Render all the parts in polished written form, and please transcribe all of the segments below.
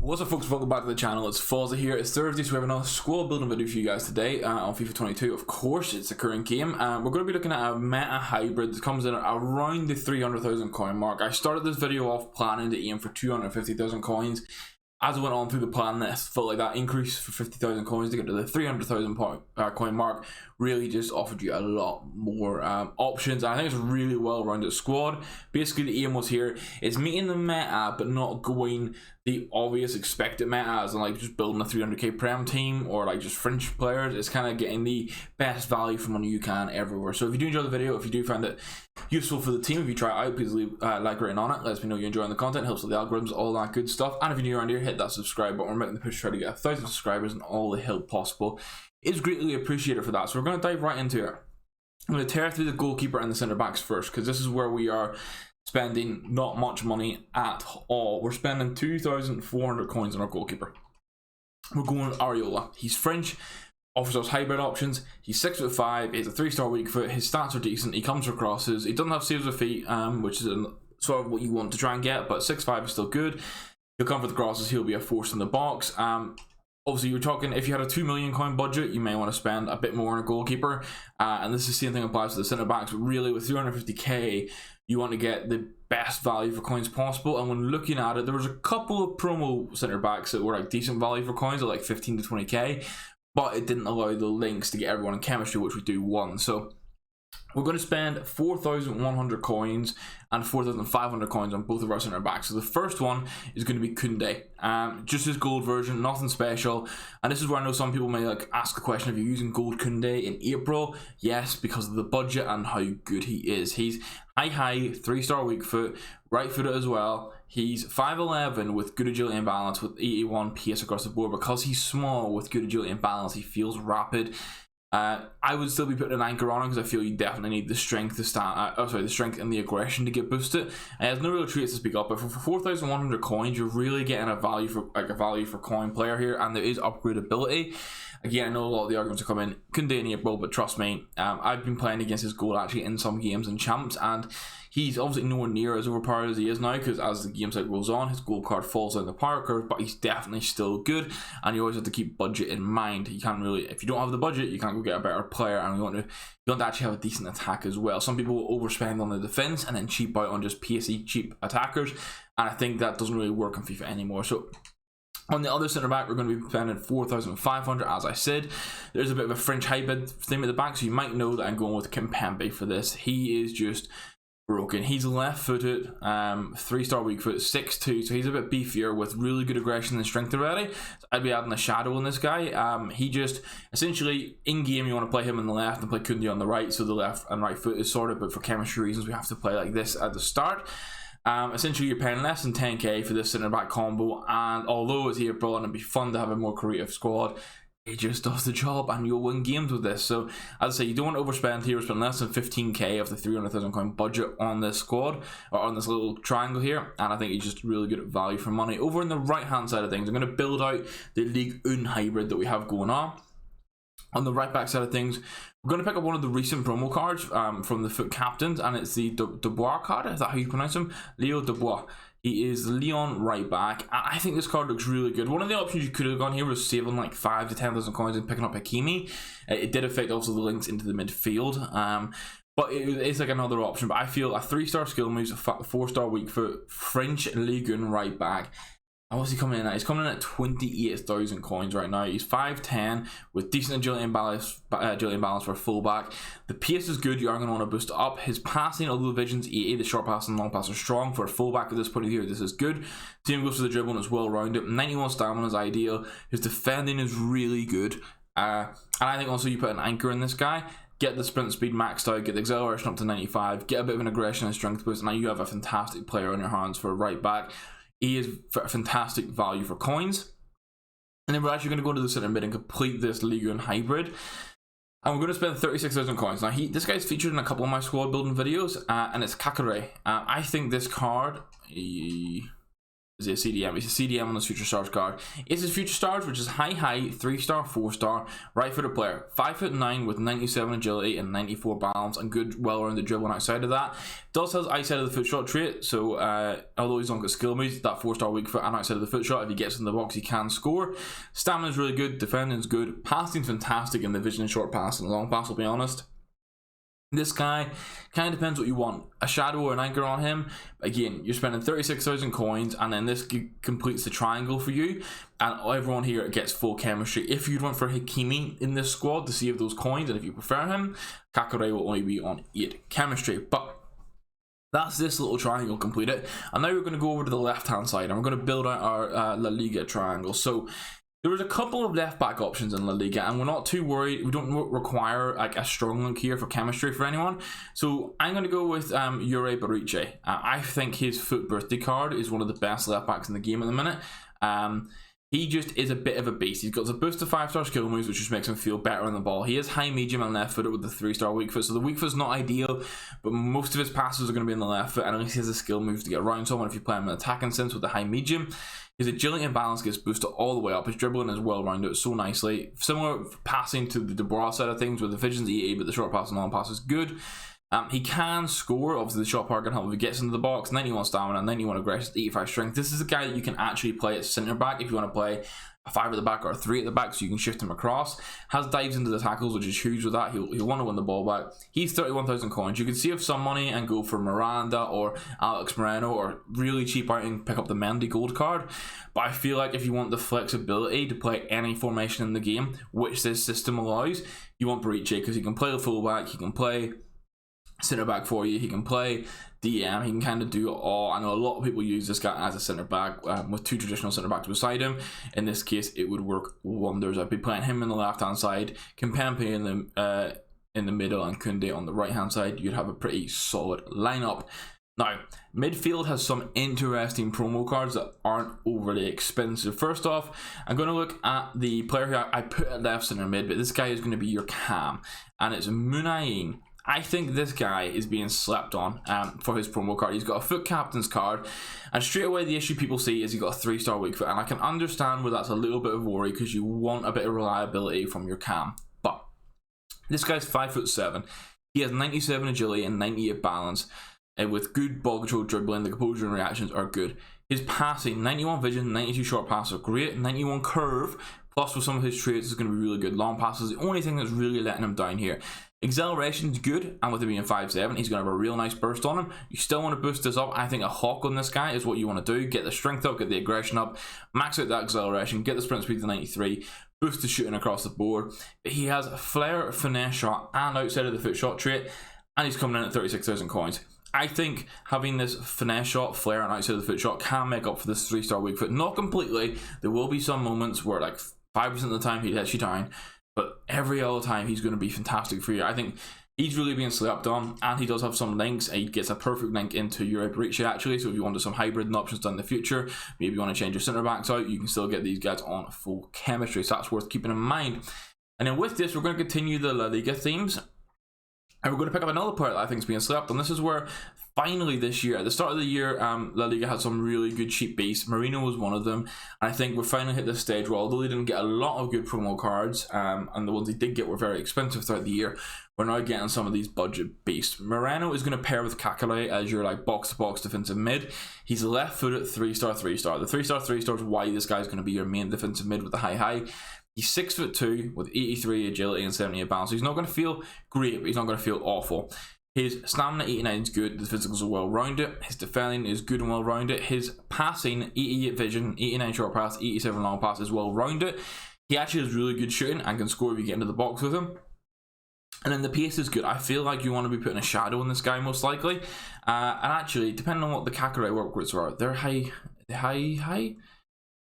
What's up, folks? Welcome back to the channel. It's Forza here. It's Thursday, so we have another squad building video for you guys today on FIFA 22. Of course, it's the current game. We're going to be looking at a meta hybrid that comes in at around the 300,000 coin mark. I started this video off planning to aim for 250,000 coins. As I went on through the plan, this felt like that increase for 50,000 coins to get to the 300,000 coin mark really just offered you a lot more options. And I think it's a really well-rounded squad. Basically, the aim was here is meeting the meta, but not going the obvious expected meta, as in like just building a 300k prem team or like just fringe players. It's kind of getting the best value for money you can everywhere. So if you do enjoy the video, if you do find it useful for the team, if you try it out, please leave a like rating on it. Let me know you're enjoying the content, helps with the algorithms, all that good stuff. And if you're new around here, hit that subscribe button. We're making the push to try to get 1,000 subscribers and all the help possible is greatly appreciated for that. So we're going to dive right into it. I'm going to tear through the goalkeeper and the centre backs first, because this is where we are spending not much money at all. We're spending 2,400 coins on our goalkeeper. We're going Areola. He's French, offers us hybrid options. He's 6'5", he's a 3-star weak foot. His stats are decent. He comes for crosses. He doesn't have saves with feet, which is sort of what you want to try and get, but 6'5" is still good. He'll come for the crosses. He'll be a force in the box. Obviously, you're talking, if you had a 2 million coin budget, you may want to spend a bit more on a goalkeeper. And this is the same thing applies to the centre backs, but really with 350k, you want to get the best value for coins possible. And when looking at it, there was a couple of promo centre backs that were like decent value for coins, at like 15 to 20k, but it didn't allow the links to get everyone in chemistry, which we do want. So we're going to spend 4,100 coins and 4,500 coins on both of our centre backs. So the first one is going to be Koundé, just his gold version, nothing special. And this is where I know some people may like ask the question: if you're using gold Koundé in April? Yes, because of the budget and how good he is. He's high, 3-star weak foot, right footed as well. He's 5'11" with good agility and balance, with 81 PS across the board. Because he's small with good agility and balance, he feels rapid. I would still be putting an anchor on him, because I feel you definitely need the strength to the strength and the aggression to get boosted. He has no real traits to speak up, but for 4,100 coins, you're really getting a value for coin player here, and there is upgradability. Again, I know a lot of the arguments are coming Koundé in April, but trust me, I've been playing against his goal actually in some games in champs, and he's obviously nowhere near as overpowered as he is now, because as the game cycle goes on, his gold card falls down the power curve, but he's definitely still good, and you always have to keep budget in mind. You can't really, if you don't have the budget, you can't go get a better player, and you want to actually have a decent attack as well. Some people will overspend on the defense and then cheap out on just PSE cheap attackers, and I think that doesn't really work in FIFA anymore. So on the other centre back, we're going to be spending 4,500, as I said. There's a bit of a French hybrid theme at the back, so you might know that I'm going with Kimpembe for this. He is just broken. He's left-footed, 3-star weak foot, 6'2", so he's a bit beefier with really good aggression and strength already. So I'd be adding a shadow on this guy. He just, essentially, in-game you want to play him on the left and play Koundé on the right, so the left and right foot is sorted, but for chemistry reasons we have to play like this at the start. Essentially, you're paying less than 10k for this centre back combo, and although it's April and it'd be fun to have a more creative squad, it just does the job, and you'll win games with this. So as I say, you don't want to overspend here. Spend less than 15k of the 300,000 coin budget on this squad, or on this little triangle here, and I think it's just really good at value for money. Over on the right hand side of things, I'm going to build out the Ligue 1 hybrid that we have going on. On the right back side of things, we're going to pick up one of the recent promo cards from the FUT captains, and it's the Dubois card. Is that how you pronounce him? Leo Dubois. He is Leon right back. I think this card looks really good. One of the options you could have gone here was saving like 5 to 10,000 coins and picking up Hakimi. It did affect also the links into the midfield. But it's like another option. But I feel a 3-star skill moves, a 4-star weak foot, French Ligue 1 right back. And what's he coming in at? He's coming in at 28,000 coins right now. He's 5'10", with decent agility and balance for a fullback. The pace is good. You are going to want to boost it up. His passing, although vision's 80, the short pass and long pass are strong. For a fullback at this point of view, this is good. Same goes for the dribbling, it's well rounded. 91 stamina is ideal. His defending is really good. And I think also you put an anchor in this guy. Get the sprint speed maxed out, get the acceleration up to 95, get a bit of an aggression and strength boost, and now you have a fantastic player on your hands for a right back. He is fantastic value for coins. And then we're actually going to go to the centre mid and complete this Ligue 1 hybrid. And we're going to spend 36,000 coins. Now, this guy's featured in a couple of my squad building videos, and it's Kakare. I think this card, is he a CDM? He's a CDM on his Future Stars card. It's his Future Stars, which is high height, 3-star, 4-star, right-footed player. 5'9" with 97 agility and 94 balance and good, well-rounded dribbling outside of that. Does have outside of the foot shot trait, so although he's not got skill moves, that 4-star weak foot and outside of the foot shot, if he gets in the box, he can score. Stamina's really good, defending's good, passing's fantastic in the vision and short pass and long pass, I'll be honest. This guy kind of depends what you want. A shadow or an anchor on him. Again, you're spending 36,000 coins, and then this completes the triangle for you. And everyone here gets full chemistry. If you went for Hakimi in this squad to save those coins, and if you prefer him, Kakare will only be on 8 chemistry. But that's this little triangle completed. And now we're going to go over to the left-hand side, and we're going to build out our La Liga triangle. So there was a couple of left back options in La Liga, and we're not too worried. We don't require like a strong link here for chemistry for anyone. So I'm going to go with Yuri Bariche. I think his foot birthday card is one of the best left backs in the game at the minute. He just is a bit of a beast. He's got the boost of 5-star skill moves, which just makes him feel better on the ball. He is high, medium, and left footed with the 3-star weak foot. So the weak foot's not ideal, but most of his passes are going to be in the left foot, and at least he has the skill moves to get around someone if you play him in attacking sense with the high, medium. His agility and balance gets boosted all the way up. His dribbling is well rounded so nicely. Similar passing to the De Boer side of things, where the vision's 80, but the short pass and long pass is good. He can score. Obviously, the shot power can help if he gets into the box. 91 stamina, 91 aggression, 85 strength. This is a guy that you can actually play at centre back if you want to play a 5 at the back or a 3 at the back, so you can shift him across. Has dives into the tackles, which is huge with that. He'll want to win the ball back. He's 31,000 coins. You can save some money and go for Miranda or Alex Moreno, or really cheap out and pick up the Mendy gold card. But I feel like if you want the flexibility to play any formation in the game, which this system allows, you want Bariche, because he can play the fullback, he can play centre back for you, he can play DM, he can kind of do it all. I know a lot of people use this guy as a centre back with 2 traditional centre backs beside him. In this case, it would work wonders. I'd be playing him in the left hand side, Kimpembe in the middle, and Koundé on the right hand side. You'd have a pretty solid lineup. Now, midfield has some interesting promo cards that aren't overly expensive. First off, I'm going to look at the player who I put at left centre mid, but this guy is going to be your cam, and it's Munayin. I think this guy is being slept on for his promo card. He's got a foot captain's card, and straight away the issue people see is he's got a 3-star weak foot, and I can understand where that's a little bit of worry, because you want a bit of reliability from your cam. But this guy's 5'7". He has 97 agility and 98 balance, and with good ball control, dribbling, the composure and reactions are good. His passing, 91 vision, 92 short pass are great, 91 curve, plus with some of his traits is going to be really good. Long pass is the only thing that's really letting him down here. Acceleration is good, and with him being 5'7", he's going to have a real nice burst on him. You still want to boost this up. I think a hawk on this guy is what you want to do. Get the strength up, get the aggression up, max out that acceleration, get the sprint speed to 93, boost the shooting across the board. But he has a flair, finesse shot, and outside of the foot shot trait, and he's coming in at 36,000 coins. I think having this finesse shot, flair, and outside of the foot shot can make up for this 3-star weak foot. Not completely. There will be some moments where like 5% of the time he lets you down, but every other time he's going to be fantastic for you. I think he's really being slept on, and he does have some links. He gets a perfect link into Yuri Bariche actually, so if you wanted some hybrid options down in the future, maybe you want to change your centre backs out, you can still get these guys on full chemistry, so that's worth keeping in mind. And then with this, we're going to continue the La Liga themes, and we're going to pick up another player that I think is being slept on. This is where finally this year, at the start of the year, La Liga had some really good cheap beasts. Marino was one of them. And I think we've finally hit this stage where, although they didn't get a lot of good promo cards, and the ones they did get were very expensive throughout the year, we're now getting some of these budget beasts. Moreno is going to pair with Kakare as your like box-to-box defensive mid. He's left-footed 3-star, 3-star. The 3-star, 3-star is why this guy's going to be your main defensive mid with the high. He's 6'2" with 83 agility and 78 balance. So he's not going to feel great, but he's not going to feel awful. His stamina 89 is good, the physicals are well rounded, his defending is good and well rounded, his passing 88 vision, 89 short pass, 87 long pass is well rounded. He actually has really good shooting and can score if you get into the box with him. And then the pace is good. I feel like you want to be putting a shadow on this guy most likely. And actually, depending on what the Kakare work rates are, they're high.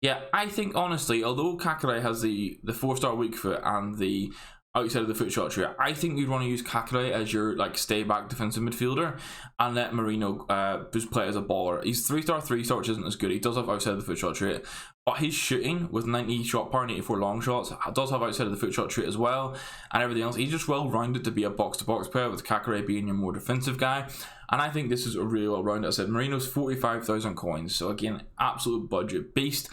Yeah, I think honestly, although Kakare has the 4-star weak foot and the outside of the foot shot tree. I think you'd want to use Kakare as your like stay back defensive midfielder and let Marino just play as a baller. He's 3-star, which isn't as good. He does have outside of the foot shot trait, but his shooting with 90 shot power and 84 long shots does have outside of the foot shot trait as well, and everything else. He's just well rounded to be a box to box player, with Kakare being your more defensive guy. And I think this is a really well rounded. I said Marino's 45,000 coins, so again, absolute budget beast.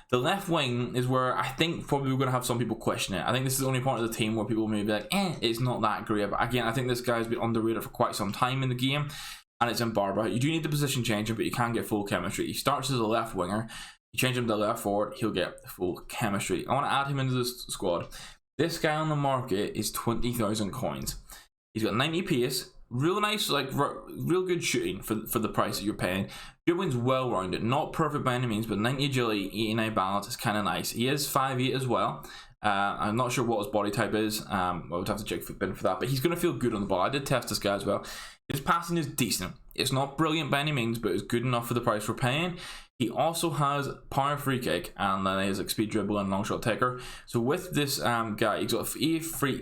The left wing is where I think probably we're going to have some people question it. I think this is the only part of the team where people may be like, it's not that great. But again, I think this guy's been underrated for quite some time in the game, and it's in Barber. You do need the position changing, but you can get full chemistry. He starts as a left winger. You change him to left forward, he'll get full chemistry. I want to add him into this squad. This guy on the market is 20,000 coins. He's got 90 pace. Real nice, like real good shooting for the price that you're paying. Dribbling's well rounded, not perfect by any means, but 90 agility, 89 balance is kind of nice. He is 5'8" as well. I'm not sure what his body type is. I would have to check FitBin for that, but he's going to feel good on the ball. I did test this guy as well. His passing is decent. It's not brilliant by any means, but it's good enough for the price we're paying. He also has power free kick, and then he has like speed dribble and long shot taker. So with this guy, he's got EE free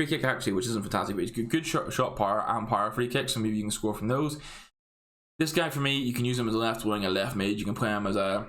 kick actually, which isn't fantastic, but he's good shot power and power free kick, so maybe you can score from those. This guy for me, you can use him as a left wing, a left mid. You can play him as a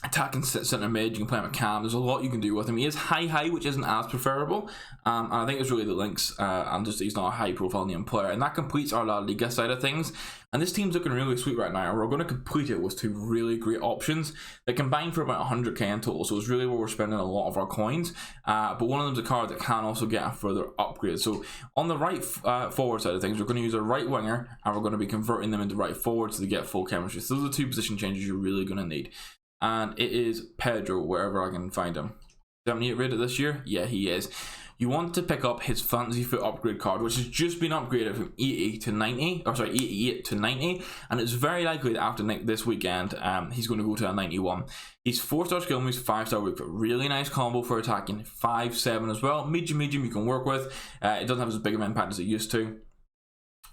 attacking centre mid. You can play him at cam. There's a lot you can do with him. He is high, which isn't as preferable. And I think it's really the links and just he's not a high profile name player, and that completes our La Liga side of things. And this team's looking really sweet right now. We're going to complete it with two really great options that combine for about 100k in total. So it's really where we're spending a lot of our coins. But one of them's a card that can also get a further upgrade. So on the right forward side of things, we're going to use a right winger, and we're going to be converting them into right forwards to get full chemistry. So those are the two position changes you're really going to need. And it is Pedro, wherever I can find him. 78 rated this year? Yeah, he is. You want to pick up his Fantasy Foot upgrade card, which has just been upgraded from 80 to 90, or sorry, 88 to 90, and it's very likely that after this weekend, he's going to go to a 91. He's 4-star skill moves, 5-star weak foot. Really nice combo for attacking. 5-7 as well. Medium you can work with. It doesn't have as big of an impact as it used to,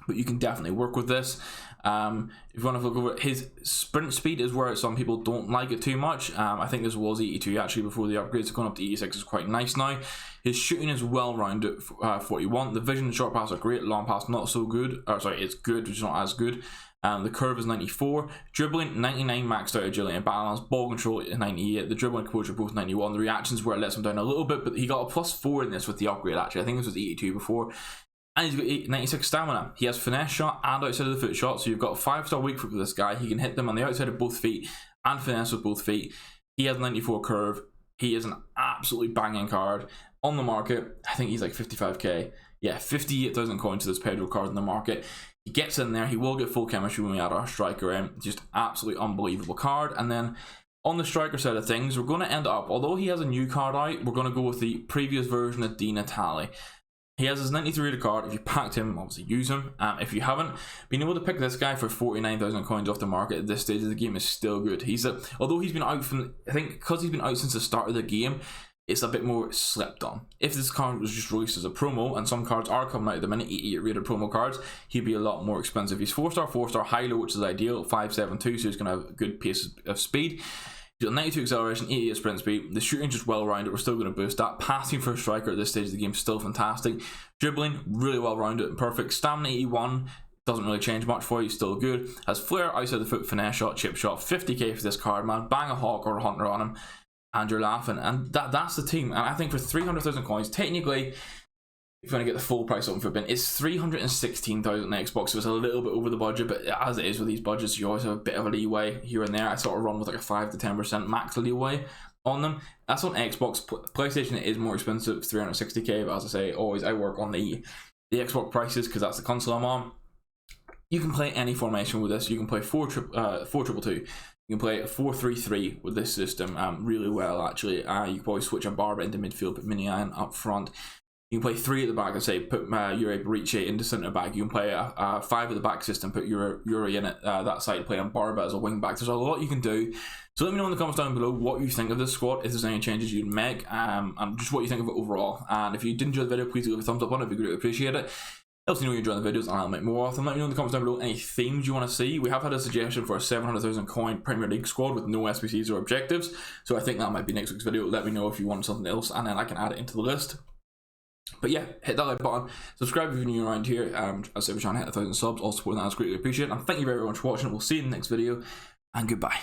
but you can definitely work with this. If you want to look over his sprint speed is where some people don't like it too much. I think this was 82 actually before the upgrades. So going up to 86 is quite nice now. His shooting is well rounded, 41. The vision and short pass are great. Long pass not so good. Or sorry, it's good, which is not as good. The curve is 94. Dribbling 99, maxed out agility and balance. Ball control 98. The dribbling and composure both 91. The reactions where it lets him down a little bit, but he got a +4 in this with the upgrade actually. I think this was 82 before. And he's got 96 stamina. He has finesse shot and outside of the foot shot. So you've got 5-star weak foot with this guy. He can hit them on the outside of both feet and finesse with both feet. He has 94 curve. He is an absolutely banging card on the market. I think he's like 55k. Yeah, 58,000 coins to this Pedro card in the market. He gets in there. He will get full chemistry when we add our striker in. Just absolutely unbelievable card. And then on the striker side of things, we're going to end up, although he has a new card out, we're going to go with the previous version of Di Natale. He has his 93 rated card. If you packed him, obviously use him. If you haven't, being able to pick this guy for 49,000 coins off the market at this stage of the game is still good. Although he's been out from, I think because he's been out since the start of the game, it's a bit more slept on. If this card was just released as a promo, and some cards are coming out at the minute, 88 rated promo cards, he'd be a lot more expensive. He's 4-star high-low, which is ideal, 5.72, so he's going to have a good pace of speed. He's got 92 acceleration, 88 sprint speed. The shooting just well rounded. We're still going to boost that. Passing for a striker at this stage of the game is still fantastic. Dribbling really well rounded and perfect. Stamina 81 doesn't really change much for you. Still good. Has flair, outside the foot, finesse shot, chip shot. 50k for this card, man. Bang a hawk or a hunter on him, and you're laughing. And that's the team. And I think for 300,000 coins, technically, if you want to get the full price on FitBin, it's 316,000 Xbox, so it's a little bit over the budget, but as it is with these budgets, you always have a bit of a leeway here and there. I sort of run with like a 5 to 10% max leeway on them. That's on Xbox. PlayStation is more expensive, 360k, but as I say, always I work on the Xbox prices because that's the console I'm on. You can play any formation with this. You can play 4-2-2. You can play a 4-3-3 with this system really well, actually. You can probably switch a Barber into midfield, put Minian up front. You can play 3 at the back and say put Yuri Barice into centre back. You can play a 5 at the back system, put Yuri in it that side, play on Barba as a wing back. There's a lot you can do. So let me know in the comments down below what you think of this squad, if there's any changes you'd make, and just what you think of it overall. And if you did enjoy the video, please leave a thumbs up on it. It'd be greatly appreciate it. Let me know you're enjoying the videos, and I'll make more of them. Let me know in the comments down below any themes you want to see. We have had a suggestion for a 700,000 coin Premier League squad with no SBCs or objectives, so I think that might be next week's video. Let me know if you want something else, and then I can add it into the list. But yeah, hit that like button, subscribe if you're new around here. As I say, we're trying to hit 1,000 subs. All support that is greatly appreciated. And thank you very much for watching. We'll see you in the next video, and goodbye.